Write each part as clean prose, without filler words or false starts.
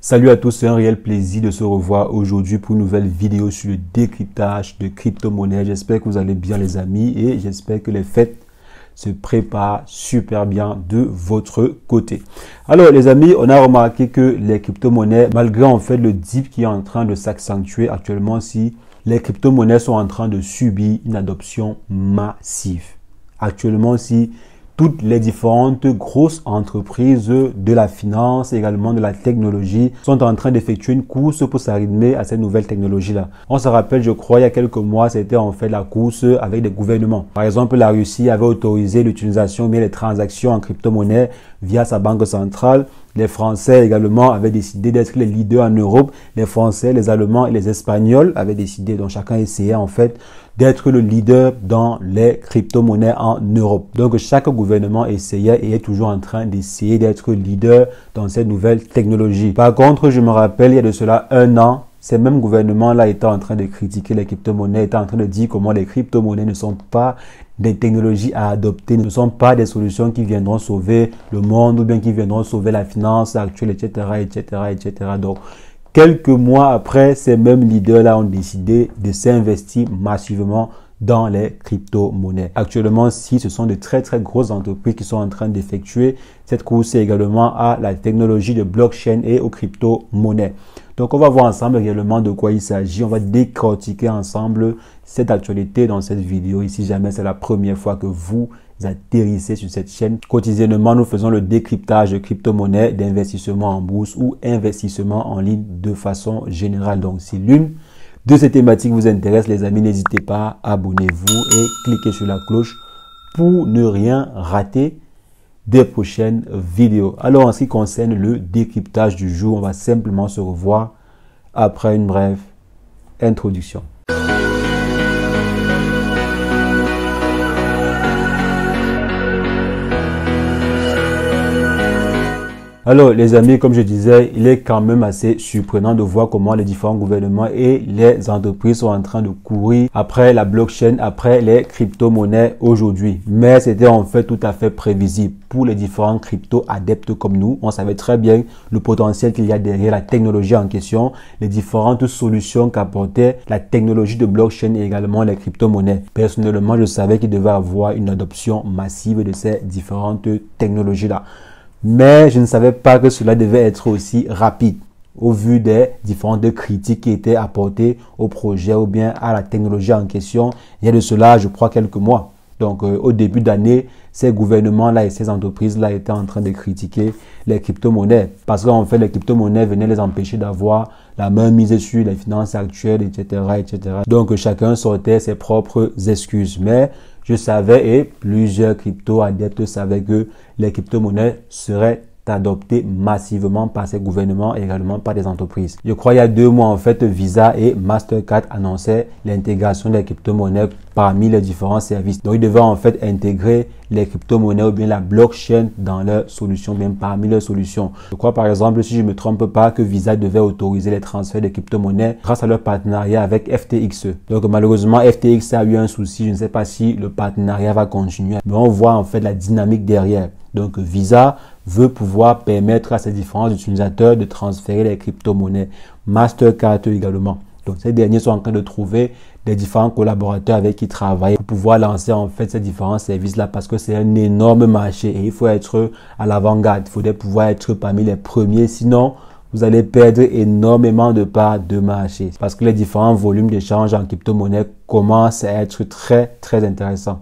Salut à tous, c'est un réel plaisir de se revoir aujourd'hui pour une nouvelle vidéo sur le décryptage de crypto-monnaies. J'espère que vous allez bien les amis et j'espère que les fêtes se préparent super bien de votre côté. Alors les amis, on a remarqué que les crypto-monnaies, malgré en fait le dip qui est en train de s'accentuer actuellement, si les crypto-monnaies sont en train de subir une adoption massive. Actuellement, si toutes les différentes grosses entreprises de la finance, également de la technologie, sont en train d'effectuer une course pour s'arrimer à cette nouvelle technologie-là. On se rappelle, je crois, il y a quelques mois, c'était en fait la course avec des gouvernements. Par exemple, la Russie avait autorisé l'utilisation, mais les transactions en crypto-monnaie via sa banque centrale. Les Français également avaient décidé d'être les leaders en Europe. Les Français, les Allemands et les Espagnols avaient décidé, donc chacun essayait en fait d'être le leader dans les crypto-monnaies en Europe. Donc chaque gouvernement essayait et est toujours en train d'essayer d'être leader dans cette nouvelle technologie. Par contre, je me rappelle, il y a de cela un an, ces mêmes gouvernements-là étaient en train de critiquer les crypto-monnaies, étaient en train de dire comment les crypto-monnaies ne sont pas des technologies à adopter, ne sont pas des solutions qui viendront sauver le monde ou bien qui viendront sauver la finance actuelle, etc., etc., etc. Donc, quelques mois après, ces mêmes leaders-là ont décidé de s'investir massivement dans les crypto-monnaies. Actuellement, si ce sont de très grosses entreprises qui sont en train d'effectuer cette course également à la technologie de blockchain et aux crypto-monnaies. Donc, on va voir ensemble également de quoi il s'agit. On va décortiquer ensemble cette actualité dans cette vidéo. Ici, jamais c'est la première fois que vous atterrissez sur cette chaîne. Quotidiennement, nous faisons le décryptage de crypto-monnaies, d'investissement en bourse ou investissement en ligne de façon générale. Donc, si l'une de ces thématiques vous intéresse, les amis, n'hésitez pas, abonnez-vous et cliquez sur la cloche pour ne rien rater des prochaines vidéos. Alors, en ce qui concerne le décryptage du jour, on va simplement se revoir après une brève introduction. Alors les amis, comme je disais, il est quand même assez surprenant de voir comment les différents gouvernements et les entreprises sont en train de courir après la blockchain, après les crypto-monnaies aujourd'hui. Mais c'était en fait tout à fait prévisible pour les différents crypto-adeptes comme nous. On savait très bien le potentiel qu'il y a derrière la technologie en question, les différentes solutions qu'apportait la technologie de blockchain et également les crypto-monnaies. Personnellement, je savais qu'il devait y avoir une adoption massive de ces différentes technologies-là. Mais je ne savais pas que cela devait être aussi rapide au vu des différentes critiques qui étaient apportées au projet ou bien à la technologie en question. Il y a de cela, je crois, quelques mois. Donc, au début d'année, ces gouvernements-là et ces entreprises-là étaient en train de critiquer les crypto-monnaies. Parce qu'en fait, les crypto-monnaies venaient les empêcher d'avoir la main mise sur les finances actuelles, etc., etc. Donc, chacun sortait ses propres excuses. Mais je savais et plusieurs crypto-adeptes savaient que les crypto-monnaies seraient adoptées massivement par ces gouvernements et également par des entreprises. Je crois il y a 2 mois, en fait, Visa et Mastercard annonçaient l'intégration des crypto-monnaies parmi les différents services. Donc, ils devaient en fait intégrer les crypto-monnaies ou bien la blockchain dans leurs solutions, bien parmi leurs solutions. Je crois par exemple, si je ne me trompe pas, que Visa devait autoriser les transferts de crypto-monnaies grâce à leur partenariat avec FTX. Donc malheureusement, FTX a eu un souci. Je ne sais pas si le partenariat va continuer. Mais on voit en fait la dynamique derrière. Donc Visa veut pouvoir permettre à ses différents utilisateurs de transférer les crypto-monnaies. Mastercard également. Donc ces derniers sont en train de trouver des différents collaborateurs avec qui travailler pour pouvoir lancer en fait ces différents services-là parce que c'est un énorme marché et il faut être à l'avant-garde. Il faudrait pouvoir être parmi les premiers, sinon vous allez perdre énormément de parts de marché parce que les différents volumes d'échange en crypto-monnaie commencent à être très intéressants.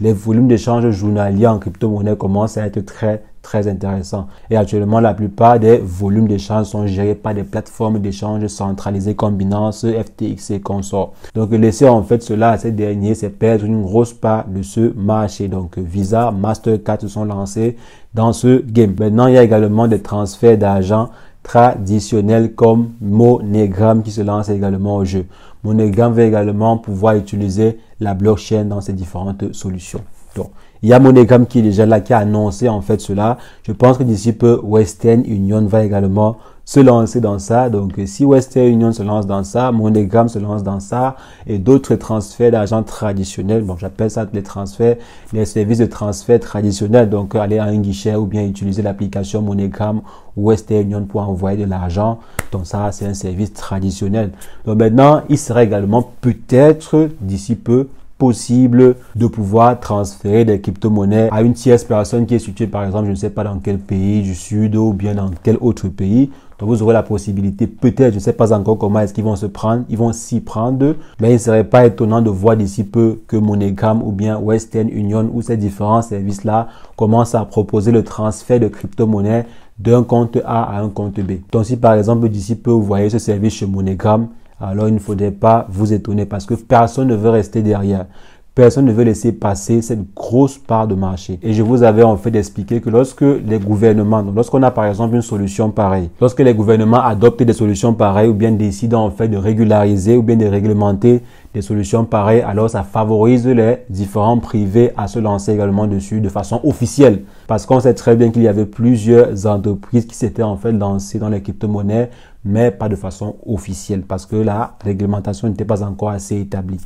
Les volumes d'échange journaliers en crypto-monnaie commencent à être très intéressants. Et actuellement, la plupart des volumes d'échange sont gérés par des plateformes d'échange centralisées comme Binance, FTX et consorts. Donc, laisser en fait cela à ces derniers, c'est perdre une grosse part de ce marché. Donc, Visa, Mastercard se sont lancés dans ce game. Maintenant, il y a également des transferts d'argent traditionnels comme MoneyGram qui se lance également au jeu. MoneyGram va également pouvoir utiliser la blockchain dans ces différentes solutions. Donc, il y a MoneyGram qui est déjà là, qui a annoncé en fait cela. Je pense que d'ici peu, Western Union va également se lancer dans ça. Donc, si Western Union se lance dans ça, MoneyGram se lance dans ça et d'autres transferts d'argent traditionnels, bon, j'appelle ça les transferts, les services de transfert traditionnels. Donc, aller à un guichet ou bien utiliser l'application MoneyGram ou Western Union pour envoyer de l'argent. Donc, ça, c'est un service traditionnel. Donc, maintenant, il serait également peut-être d'ici peu possible de pouvoir transférer des crypto-monnaies à une tierce personne qui est située par exemple, je ne sais pas dans quel pays du sud ou bien dans quel autre pays. Donc vous aurez la possibilité, peut-être, je ne sais pas encore comment est-ce qu'ils vont se prendre, ils vont s'y prendre, mais il ne serait pas étonnant de voir d'ici peu que MoneyGram ou bien Western Union ou ces différents services-là commencent à proposer le transfert de crypto-monnaies d'un compte A à un compte B. Donc si par exemple d'ici peu vous voyez ce service chez MoneyGram, alors il ne faudrait pas vous étonner parce que personne ne veut rester derrière. Personne ne veut laisser passer cette grosse part de marché. Et je vous avais en fait expliqué que lorsque les gouvernements, lorsqu'on a par exemple une solution pareille, lorsque les gouvernements adoptent des solutions pareilles ou bien décident en fait de régulariser ou bien de réglementer des solutions pareilles, alors ça favorise les différents privés à se lancer également dessus de façon officielle. Parce qu'on sait très bien qu'il y avait plusieurs entreprises qui s'étaient en fait lancées dans les crypto-monnaies, mais pas de façon officielle parce que la réglementation n'était pas encore assez établie.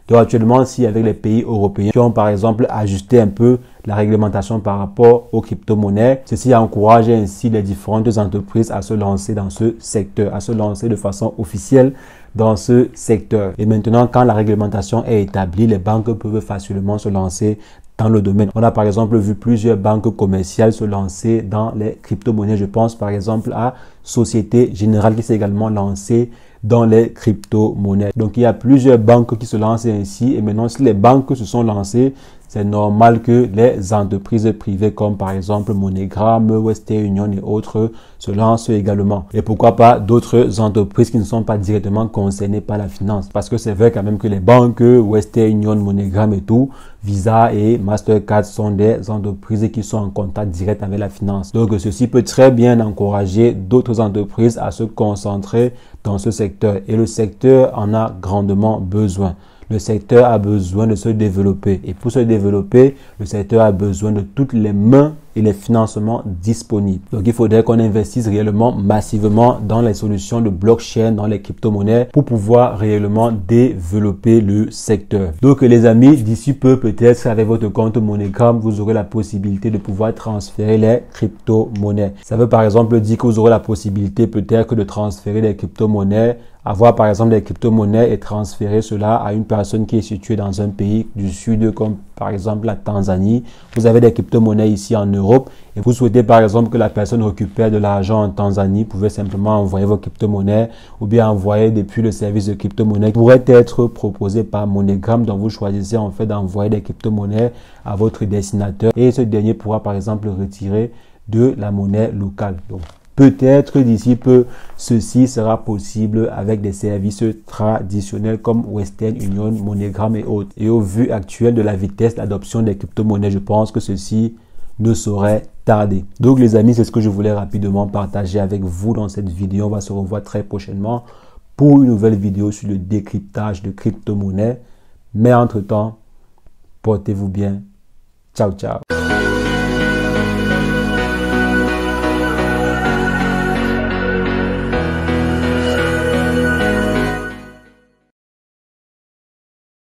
Donc actuellement, si avec les pays européens qui ont par exemple ajusté un peu la réglementation par rapport aux crypto-monnaies, ceci encourage ainsi les différentes entreprises à se lancer dans ce secteur, à se lancer de façon officielle dans ce secteur. Et maintenant, quand la réglementation est établie, les banques peuvent facilement se lancer dans le domaine. On a par exemple vu plusieurs banques commerciales se lancer dans les crypto-monnaies. Je pense par exemple à Société Générale qui s'est également lancée dans les crypto-monnaies. Donc il y a plusieurs banques qui se lancent ainsi et maintenant si les banques se sont lancées, c'est normal que les entreprises privées comme par exemple MoneyGram, Western Union et autres se lancent également. Et pourquoi pas d'autres entreprises qui ne sont pas directement concernées par la finance. Parce que c'est vrai quand même que les banques, Western Union, MoneyGram et tout, Visa et Mastercard sont des entreprises qui sont en contact direct avec la finance. Donc ceci peut très bien encourager d'autres entreprises à se concentrer dans ce secteur. Et le secteur en a grandement besoin. Le secteur a besoin de se développer. Et pour se développer, le secteur a besoin de toutes les mains et les financements disponibles. Donc, il faudrait qu'on investisse réellement massivement dans les solutions de blockchain, dans les crypto-monnaies pour pouvoir réellement développer le secteur. Donc, les amis, d'ici peu, peut-être avec votre compte MoneyGram, vous aurez la possibilité de pouvoir transférer les crypto-monnaies. Ça veut par exemple dire que vous aurez la possibilité peut-être de transférer les crypto-monnaies, avoir par exemple des crypto-monnaies et transférer cela à une personne qui est située dans un pays du sud comme par exemple la Tanzanie. Vous avez des crypto-monnaies ici en Europe et vous souhaitez par exemple que la personne récupère de l'argent en Tanzanie, vous pouvez simplement envoyer vos crypto-monnaies ou bien envoyer depuis le service de crypto-monnaies qui pourrait être proposé par MoneyGram. Donc vous choisissez en fait d'envoyer des crypto-monnaies à votre destinateur et ce dernier pourra par exemple retirer de la monnaie locale. Donc, peut-être d'ici peu, ceci sera possible avec des services traditionnels comme Western Union, MoneyGram et autres. Et au vu actuel de la vitesse d'adoption des crypto-monnaies, je pense que ceci ne saurait tarder. Donc les amis, c'est ce que je voulais rapidement partager avec vous dans cette vidéo. On va se revoir très prochainement pour une nouvelle vidéo sur le décryptage de crypto-monnaies. Mais entre-temps, portez-vous bien. Ciao, ciao.